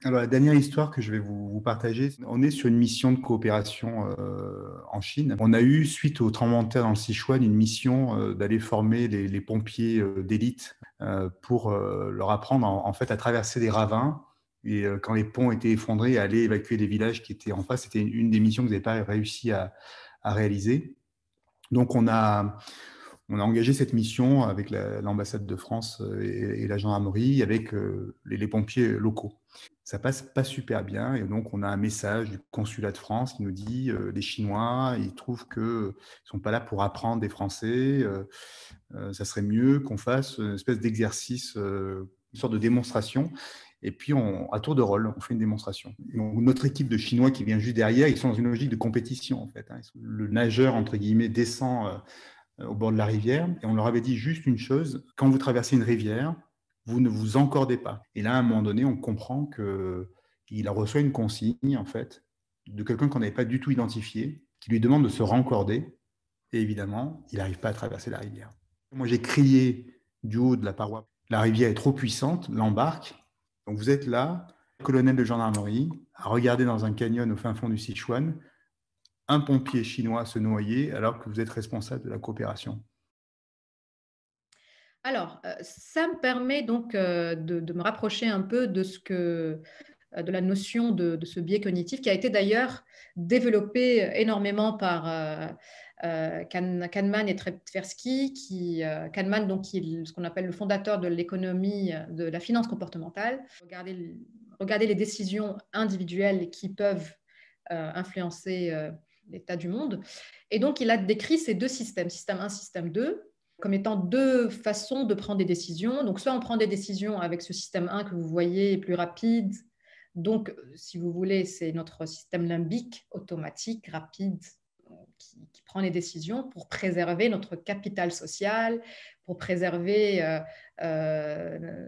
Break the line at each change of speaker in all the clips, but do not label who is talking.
Alors, la dernière histoire que je vais vous partager, on est sur une mission de coopération en Chine. On a eu, suite au tremblement de terre dans le Sichuan, une mission d'aller former les pompiers d'élite pour leur apprendre en fait à traverser des ravins. Et quand les ponts étaient effondrés, à aller évacuer des villages qui étaient en face. C'était une des missions que vous n'avez pas réussi à réaliser. Donc, on a engagé cette mission avec l'ambassade de France et la gendarmerie, avec les pompiers locaux. Ça passe pas super bien et donc on a un message du consulat de France qui nous dit les Chinois, ils trouvent qu'ils ne sont pas là pour apprendre des Français, ça serait mieux qu'on fasse une espèce d'exercice, une sorte de démonstration. Et puis, à tour de rôle, on fait une démonstration. Donc, notre équipe de Chinois qui vient juste derrière, ils sont dans une logique de compétition, en fait. Hein. Le nageur, entre guillemets, descend au bord de la rivière. Et on leur avait dit juste une chose, quand vous traversez une rivière, vous ne vous encordez pas. Et là, à un moment donné, on comprend qu'il reçoit une consigne, en fait, de quelqu'un qu'on n'avait pas du tout identifié, qui lui demande de se rencorder. Et évidemment, il n'arrive pas à traverser la rivière. Moi, j'ai crié du haut de la paroi. La rivière est trop puissante, l'embarque. Donc vous êtes là, colonel de gendarmerie, à regarder dans un canyon au fin fond du Sichuan, un pompier chinois se noyer alors que vous êtes responsable de la coopération.
Alors, ça me permet donc de me rapprocher un peu de la notion de ce biais cognitif qui a été d'ailleurs développé énormément par Kahneman et Tversky, Kahneman, donc, qui est ce qu'on appelle le fondateur de l'économie de la finance comportementale. Regarder les décisions individuelles qui peuvent influencer l'état du monde. Et donc, il a décrit ces deux systèmes, système 1, système 2, comme étant deux façons de prendre des décisions. Donc, soit on prend des décisions avec ce système 1 que vous voyez, plus rapide. Donc, si vous voulez, c'est notre système limbique, automatique, rapide, qui prend les décisions pour préserver notre capital social, pour préserver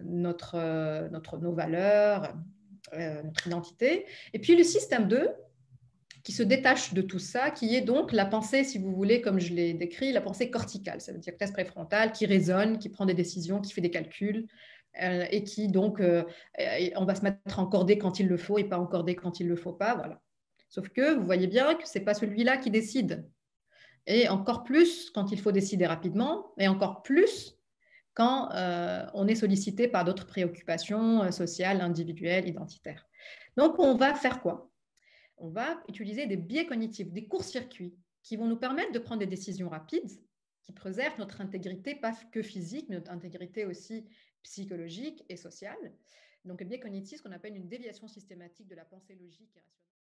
nos valeurs, notre identité. Et puis, le système 2, qui se détache de tout ça, qui est donc la pensée, si vous voulez, comme je l'ai décrit, la pensée corticale, ça veut dire cortex préfrontal, qui raisonne, qui prend des décisions, qui fait des calculs, et qui donc, on va se mettre en cordée quand il le faut et pas en cordée quand il ne le faut pas, voilà. Sauf que vous voyez bien que ce n'est pas celui-là qui décide. Et encore plus quand il faut décider rapidement, et encore plus quand on est sollicité par d'autres préoccupations sociales, individuelles, identitaires. Donc, on va faire quoi? On va utiliser des biais cognitifs, des courts-circuits qui vont nous permettre de prendre des décisions rapides, qui préservent notre intégrité, pas que physique, mais notre intégrité aussi psychologique et sociale. Donc, le biais cognitif, ce qu'on appelle une déviation systématique de la pensée logique et rationnelle.